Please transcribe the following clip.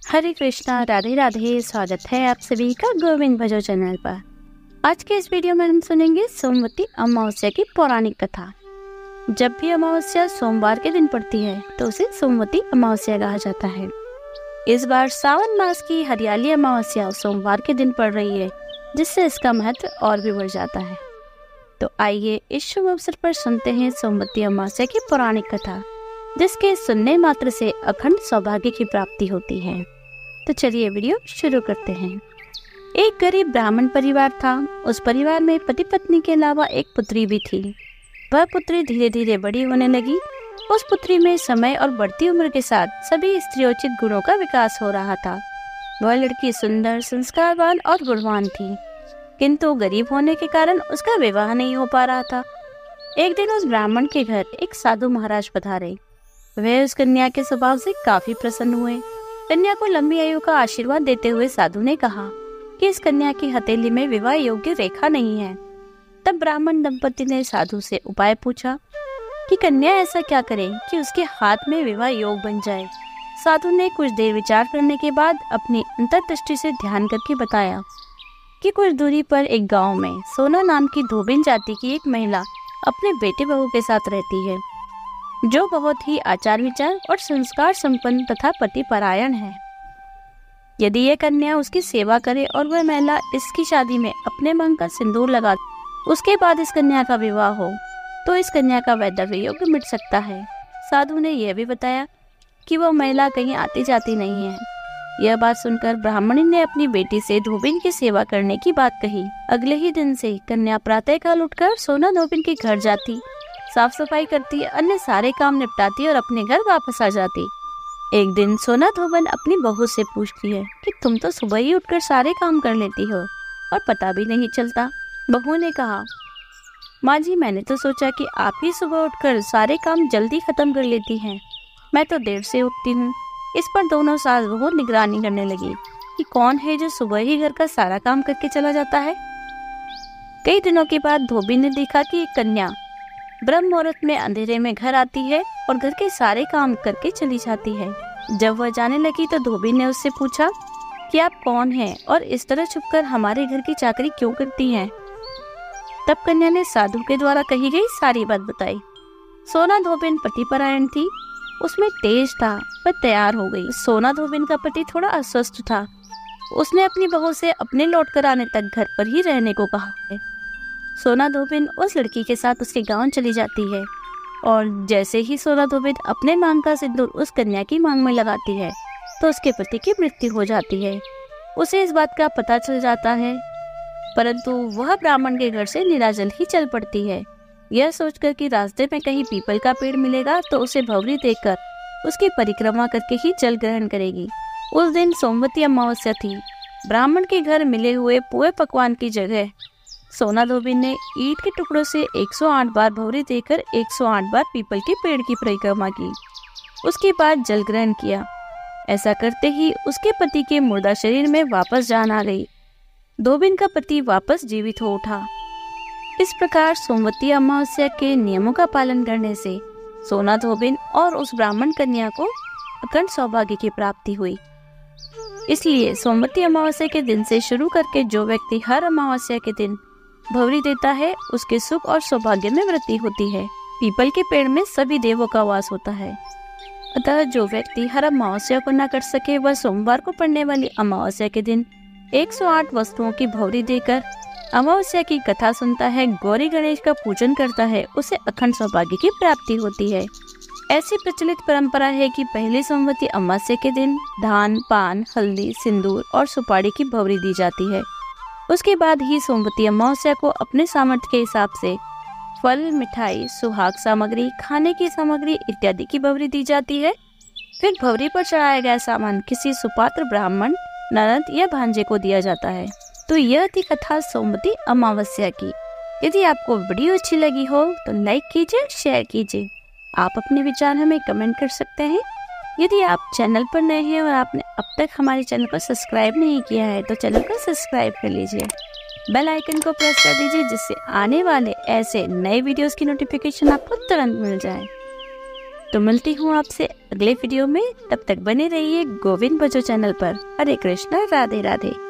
हरे कृष्णा, राधे राधे। स्वागत है आप सभी का गोविंद भजो चैनल पर। आज के इस वीडियो में हम सुनेंगे सोमवती अमावस्या की पौराणिक कथा। जब भी अमावस्या सोमवार के दिन पड़ती है तो उसे सोमवती अमावस्या कहा जाता है। इस बार सावन मास की हरियाली अमावस्या सोमवार के दिन पड़ रही है, जिससे इसका महत्व और भी बढ़ जाता है। तो आइए इस शुभ अवसर पर सुनते हैं सोमवती अमावस्या की पौराणिक कथा, जिसके सुनने मात्र से अखंड सौभाग्य की प्राप्ति होती है। तो चलिए वीडियो शुरू करते हैं। एक गरीब ब्राह्मण परिवार था। उस परिवार में पति पत्नी के अलावा एक पुत्री भी थी। वह पुत्री धीरे धीरे बड़ी होने लगी। उस पुत्री में समय और बढ़ती उम्र के साथ सभी स्त्रीयोचित गुणों का विकास हो रहा था। वह लड़की सुंदर, संस्कारवान और गुणवान थी, किंतु गरीब होने के कारण उसका विवाह नहीं हो पा रहा था। एक दिन उस ब्राह्मण के घर एक साधु महाराज पधारे। वे उस कन्या के स्वभाव से काफी प्रसन्न हुए। कन्या को लंबी आयु का आशीर्वाद देते हुए साधु ने कहा कि इस कन्या की हथेली में विवाह योग्य रेखा नहीं है। तब ब्राह्मण दंपति ने साधु से उपाय पूछा कि कन्या ऐसा क्या करे कि उसके हाथ में विवाह योग बन जाए। साधु ने कुछ देर विचार करने के बाद अपनी अंतर्दृष्टि से ध्यान करके बताया कि कुछ दूरी पर एक गांव में सोना नाम की धोबिन जाति की एक महिला अपने बेटे बहू के साथ रहती है, जो बहुत ही आचार विचार और संस्कार संपन्न तथा पति परायण है। यदि यह कन्या उसकी सेवा करे और वह महिला इसकी शादी में अपने मांग का सिंदूर लगा, उसके बाद इस कन्या का विवाह हो तो इस कन्या का वैधव्य योग मिट सकता है। साधु ने यह भी बताया कि वह महिला कहीं आती जाती नहीं है। यह बात सुनकर ब्राह्मणी ने अपनी बेटी से धोबिन की सेवा करने की बात कही। अगले ही दिन से कन्या प्रातःकाल उठकर सोना धोबिन के घर जाती, साफ सफाई करती, अन्य सारे काम निपटाती और अपने घर वापस आ जाती। एक दिन सोना धोबन अपनी बहू से पूछती है कि तुम तो सुबह ही उठकर सारे काम कर लेती हो और पता भी नहीं चलता। बहू ने कहा, माँ जी, मैंने तो सोचा कि आप ही सुबह उठकर सारे काम जल्दी खत्म कर लेती हैं। मैं तो देर से उठती हूँ। इस पर दोनों सास बहू निगरानी करने लगी कि कौन है जो सुबह ही घर का सारा काम करके चला जाता है। कई दिनों के बाद धोबी ने देखा कि एक कन्या ब्रह्म मुहूर्त में अंधेरे में घर आती है और घर के सारे काम करके चली जाती है। जब वह जाने लगी तो धोबी ने उससे पूछा कि आप कौन हैं और इस तरह छुपकर हमारे घर की चाकरी क्यों करती हैं। तब कन्या ने साधु के द्वारा कही गई सारी बात बताई। सोना धोबिन पतिपरायण थी, उसमें तेज था, वह तैयार हो गई। सोना धोबिन का पति थोड़ा अस्वस्थ था। उसने अपनी बहू से अपने लौट कर आने तक घर पर ही रहने को कहा है। सोना धोबिन उस लड़की के साथ उसके गांव चली जाती है और जैसे ही सोना धोबिन अपने मांग का सिंदूर उस कन्या की मांग में लगाती है तो उसके पति की मृत्यु हो जाती है। उसे इस बात का पता चल जाता है, परंतु वह ब्राह्मण के घर से निराजल ही चल पड़ती है, यह सोचकर कि रास्ते में कहीं पीपल का पेड़ मिलेगा तो उसे भंवरी देखकर उसकी परिक्रमा करके ही जल ग्रहण करेगी। उस दिन सोमवती अमावस्या थी। ब्राह्मण के घर मिले हुए पुए पकवान की जगह सोना धोबिन ने ईंट के टुकड़ों से 108 बार भंवरी देकर 108 बार पीपल के पेड़ की परिक्रमा की। उसके बाद जल ग्रहण किया। ऐसा करते ही उसके पति के मुर्दा शरीर में वापस जान आ गई। धोबिन का पति वापस जीवित हो उठा। इस प्रकार सोमवती अमावस्या के नियमों का पालन करने से सोना धोबिन और उस ब्राह्मण कन्या को अखंड सौभाग्य की प्राप्ति हुई। इसलिए सोमवती अमावस्या के दिन से शुरू करके जो व्यक्ति हर अमावस्या के दिन भंवरी देता है, उसके सुख और सौभाग्य में वृद्धि होती है। पीपल के पेड़ में सभी देवों का वास होता है। अतः जो व्यक्ति हर अमावस्या को न कर सके, वह सोमवार को पड़ने वाली अमावस्या के दिन 108 वस्तुओं की भंवरी देकर अमावस्या की कथा सुनता है, गौरी गणेश का पूजन करता है, उसे अखंड सौभाग्य की प्राप्ति होती है। ऐसी प्रचलित परंपरा है कि पहली सोमवती अमावस्या के दिन धान, पान, हल्दी, सिंदूर और सुपारी की भंवरी दी जाती है। उसके बाद ही सोमवती अमावस्या को अपने सामर्थ्य के हिसाब से फल, मिठाई, सुहाग सामग्री, खाने की सामग्री इत्यादि की भंवरी दी जाती है। फिर भंवरी पर चढ़ाया गया सामान किसी सुपात्र ब्राह्मण, ननद या भांजे को दिया जाता है। तो यह थी कथा सोमवती अमावस्या की। यदि आपको वीडियो अच्छी लगी हो तो लाइक कीजिए, शेयर कीजिए। आप अपने विचार हमें कमेंट कर सकते हैं। यदि आप चैनल पर नए हैं और आपने अब तक हमारे चैनल को सब्सक्राइब नहीं किया है तो चैनल को सब्सक्राइब कर लीजिए, बेल आइकन को प्रेस कर दीजिए, जिससे आने वाले ऐसे नए वीडियोस की नोटिफिकेशन आपको तुरंत मिल जाए। तो मिलती हूँ आपसे अगले वीडियो में, तब तक बने रहिए गोविंद भजो चैनल पर। हरे कृष्णा, राधे राधे।